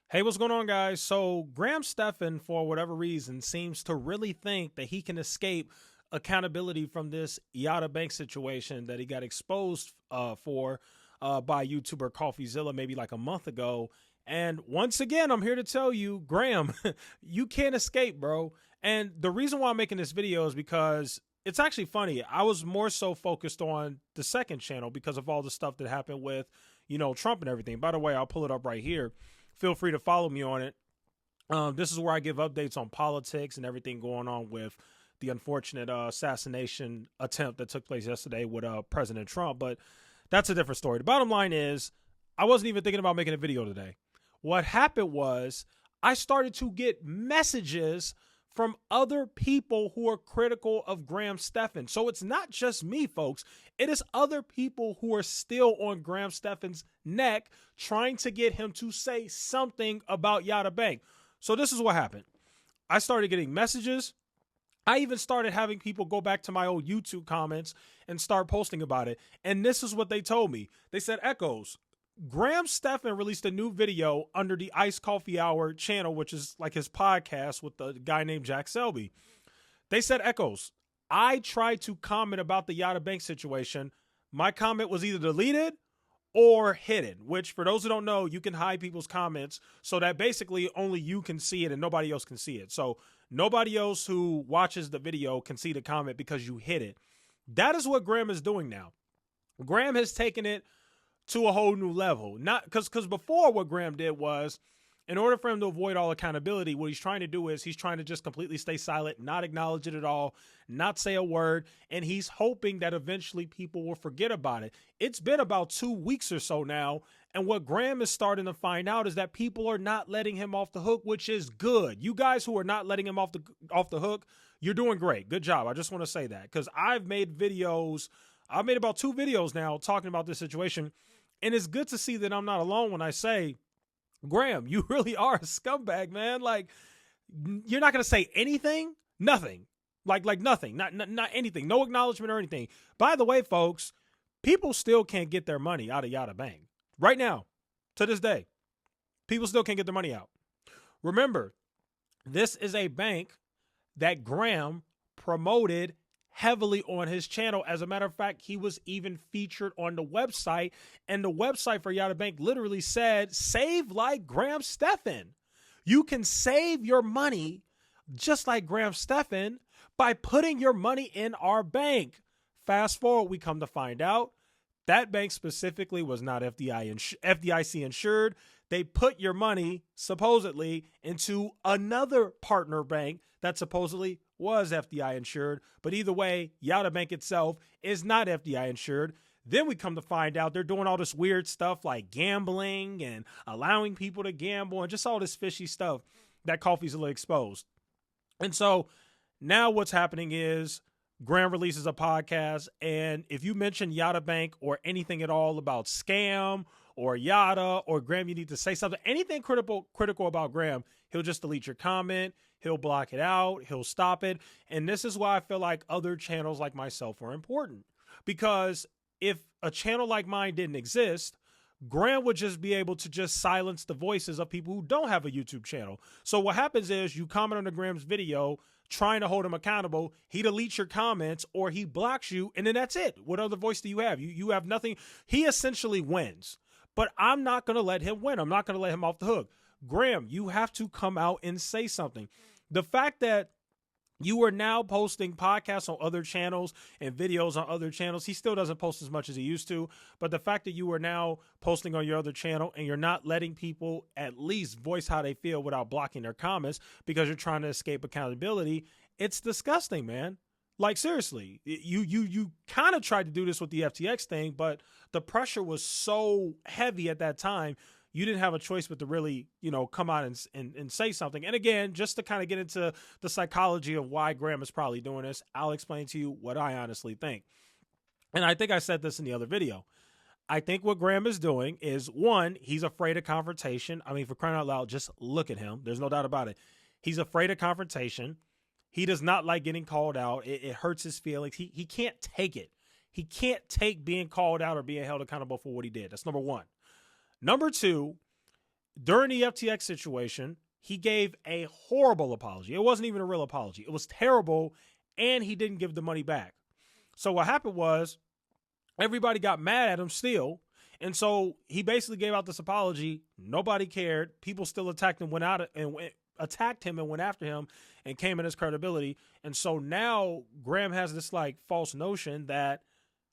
Hey, what's going on, guys? So, Stephan, for whatever reason, seems to really think that he can escape accountability from this Yotta Bank situation that he got exposed for by YouTuber CoffeeZilla maybe like a month ago. And once again, I'm here to tell you, Graham, you can't escape, bro. And the reason why I'm making this video is because it's actually funny. I was more so focused on the second channel because of all the stuff that happened with, Trump and everything. By the way, I'll pull it up right here. Feel free to follow me on it. This is where I give updates on politics and everything going on with the unfortunate assassination attempt that took place yesterday with President Trump. But that's a different story. The bottom line is, I wasn't even thinking about making a video today. What happened was I started to get messages from other people who are critical of Stephan. So it's not just me, folks. It is other people who are still on Stephan's neck trying to get him to say something about Yotta Bank. So this is what happened. I started getting messages. I even started having people go back to my old YouTube comments and start posting about it. And this is what they told me. They said, Echoes, Stephan released a new video under the Iced Coffee Hour channel, which is like his podcast with the guy named Jack Selby. They said, Echoes, I tried to comment about the Yotta Bank situation. My comment was either deleted or hidden, which for those who don't know, you can hide people's comments so that basically only you can see it and nobody else can see it. So nobody else who watches the video can see the comment because you hid it. That is what Graham is doing now. Graham has taken it to a whole new level. Not because before what Graham did was, in order for him to avoid all accountability, what he's trying to do is he's trying to just completely stay silent, not acknowledge it at all, not say a word, and he's hoping that eventually people will forget about it. It's been about 2 weeks or so now, and what Graham is starting to find out is that people are not letting him off the hook, which is good. You guys who are not letting him off the hook, you're doing great. Good job. I just want to say that because I've made about 2 videos now talking about this situation, and it's good to see that I'm not alone when I say, Graham, you really are a scumbag, man. Like, you're not going to say anything, nothing, like nothing, not anything, no acknowledgement or anything. By the way, folks, people still can't get their money out of Yotta Bank right now. To this day, people still can't get their money out. Remember, this is a bank that Graham promoted heavily on his channel. As a matter of fact, he was even featured on the website, and the website for Yotta Bank literally said, save like Stephan. You can save your money just like Stephan by putting your money in our bank. Fast forward, we come to find out that bank specifically was not FDIC insured. They put your money supposedly into another partner bank that supposedly was FDI insured. But either way, Yotta Bank itself is not FDI insured. Then we come to find out they're doing all this weird stuff like gambling and allowing people to gamble and just all this fishy stuff that CoffeeZilla exposed. And so now what's happening is Graham releases a podcast, and if you mention Yotta Bank or anything at all about scam or Yotta or Graham, you need to say something, anything critical about Graham, he'll just delete your comment. He'll block it out. He'll stop it. And this is why I feel like other channels like myself are important. Because if a channel like mine didn't exist, Graham would just be able to just silence the voices of people who don't have a YouTube channel. So what happens is you comment on the Graham's video trying to hold him accountable. He deletes your comments or he blocks you, and then that's it. What other voice do you have? You have nothing. He essentially wins. But I'm not going to let him win. I'm not going to let him off the hook. Graham, you have to come out and say something. The fact that you are now posting podcasts on other channels and videos on other channels, he still doesn't post as much as he used to, but the fact that you are now posting on your other channel and you're not letting people at least voice how they feel without blocking their comments because you're trying to escape accountability, it's disgusting, man. Like, seriously, you kind of tried to do this with the FTX thing, but the pressure was so heavy at that time, you didn't have a choice but to really, come out and say something. And again, just to kind of get into the psychology of why Graham is probably doing this, I'll explain to you what I honestly think. And I think I said this in the other video. I think what Graham is doing is, one, he's afraid of confrontation. I mean, for crying out loud, just look at him. There's no doubt about it. He's afraid of confrontation. He does not like getting called out. It hurts his feelings. He can't take it. He can't take being called out or being held accountable for what he did. That's number one. Number two, during the FTX situation, he gave a horrible apology. It wasn't even a real apology. It was terrible, and he didn't give the money back. So what happened was everybody got mad at him still. And so he basically gave out this apology. Nobody cared. People still attacked him, went after him and came in his credibility. And so now Graham has this like false notion that,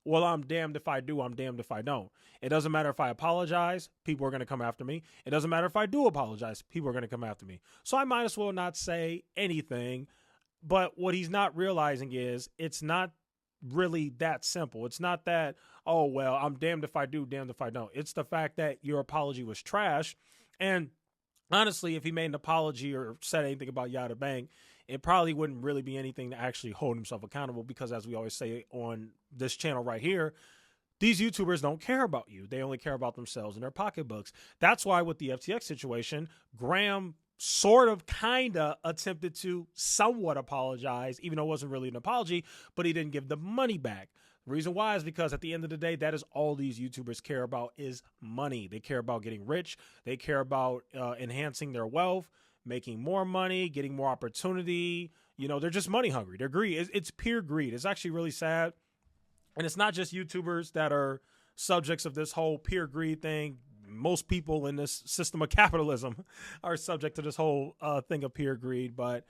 well, I'm damned if I do, I'm damned if I don't. It doesn't matter if I apologize, people are going to come after me. It doesn't matter if I do apologize, people are going to come after me. So I might as well not say anything. But what he's not realizing is it's not really that simple. It's not that, oh, well, I'm damned if I do, damned if I don't. It's the fact that your apology was trash. And honestly, if he made an apology or said anything about Yotta Bank, it probably wouldn't really be anything to actually hold himself accountable because, as we always say on this channel right here, these YouTubers don't care about you. They only care about themselves and their pocketbooks. That's why with the FTX situation, Graham sort of kind of attempted to somewhat apologize, even though it wasn't really an apology, but he didn't give the money back. The reason why is because at the end of the day, that is all these YouTubers care about is money. They care about getting rich. They care about enhancing their wealth, making more money, getting more opportunity. You know, they're just money hungry. They're greedy. It's pure greed. It's actually really sad. And it's not just YouTubers that are subjects of this whole pure greed thing. Most people in this system of capitalism are subject to this whole thing of pure greed. But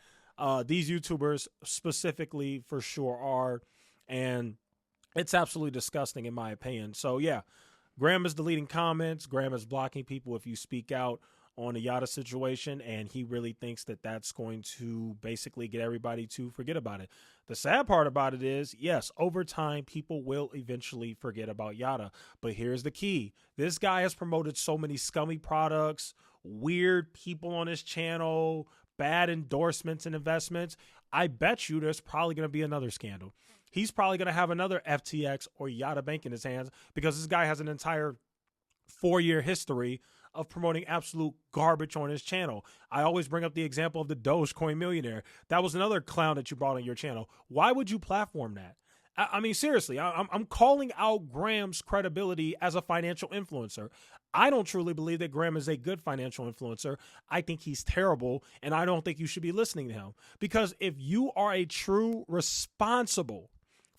these YouTubers specifically for sure are. And it's absolutely disgusting in my opinion. So, yeah, Graham is deleting comments. Graham is blocking people if you speak out on the Yotta situation, and he really thinks that that's going to basically get everybody to forget about it. The sad part about it is, yes, over time, people will eventually forget about Yotta. But here's the key. This guy has promoted so many scummy products, weird people on his channel, bad endorsements and investments. I bet you there's probably going to be another scandal. He's probably going to have another FTX or Yotta Bank in his hands because this guy has an entire 4-year history of promoting absolute garbage on his channel. I always bring up the example of the Dogecoin millionaire. That was another clown that you brought on your channel. Why would you platform that? I mean, seriously, I'm calling out Graham's credibility as a financial influencer. I don't truly believe that Graham is a good financial influencer. I think he's terrible, and I don't think you should be listening to him. Because if you are a true, responsible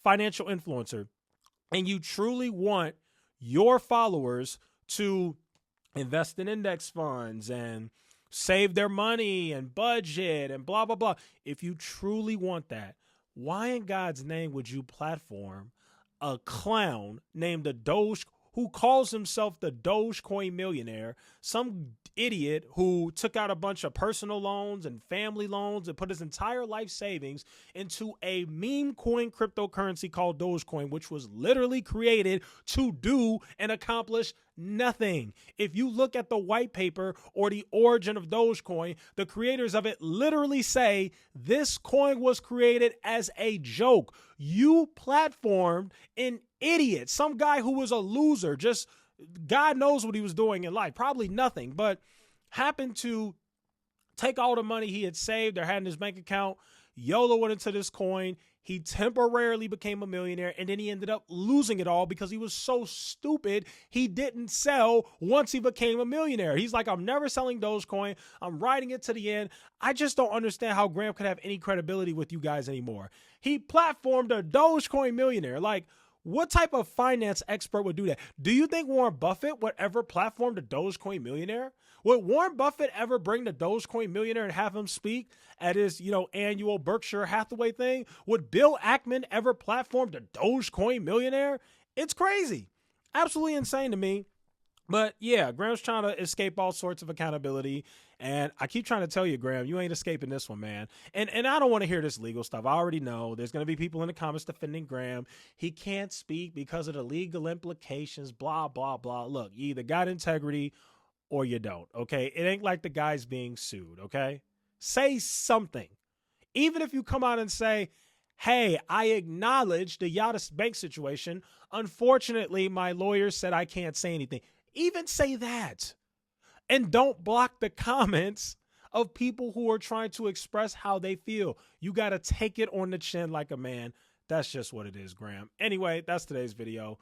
financial influencer, and you truly want your followers to invest in index funds and save their money and budget and blah, blah, blah. If you truly want that, why in God's name would you platform a clown named the Doge, who calls himself the Dogecoin millionaire, some idiot who took out a bunch of personal loans and family loans and put his entire life savings into a meme coin cryptocurrency called Dogecoin, which was literally created to do and accomplish nothing. If you look at the white paper or the origin of Dogecoin, the creators of it literally say this coin was created as a joke. You platformed an idiot, some guy who was a loser, just God knows what he was doing in life, probably nothing, but happened to take all the money he had saved or had in his bank account, YOLO went into this coin. He temporarily became a millionaire, and then he ended up losing it all because he was so stupid he didn't sell once he became a millionaire. He's like, I'm never selling Dogecoin. I'm riding it to the end. I just don't understand how Graham could have any credibility with you guys anymore. He platformed a Dogecoin millionaire. Like, what type of finance expert would do that? Do you think Warren Buffett would ever platform the Dogecoin millionaire? Would Warren Buffett ever bring the Dogecoin millionaire and have him speak at his, annual Berkshire Hathaway thing? Would Bill Ackman ever platform the Dogecoin millionaire? It's crazy. Absolutely insane to me. But yeah, Graham's trying to escape all sorts of accountability. And I keep trying to tell you, Graham, you ain't escaping this one, man. And I don't want to hear this legal stuff. I already know there's going to be people in the comments defending Graham. He can't speak because of the legal implications, blah, blah, blah. Look, you either got integrity or you don't, okay? It ain't like the guy's being sued, okay? Say something. Even if you come out and say, hey, I acknowledge the Yotta Bank situation. Unfortunately, my lawyer said I can't say anything. Even say that. And don't block the comments of people who are trying to express how they feel. You got to take it on the chin like a man. That's just what it is, Graham. Anyway, that's today's video.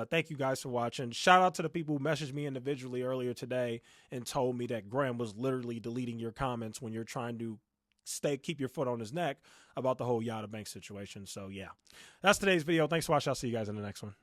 Thank you guys for watching. Shout out to the people who messaged me individually earlier today and told me that Graham was literally deleting your comments when you're trying to keep your foot on his neck about the whole Yotta Bank situation. So yeah, that's today's video. Thanks for watching. I'll see you guys in the next one.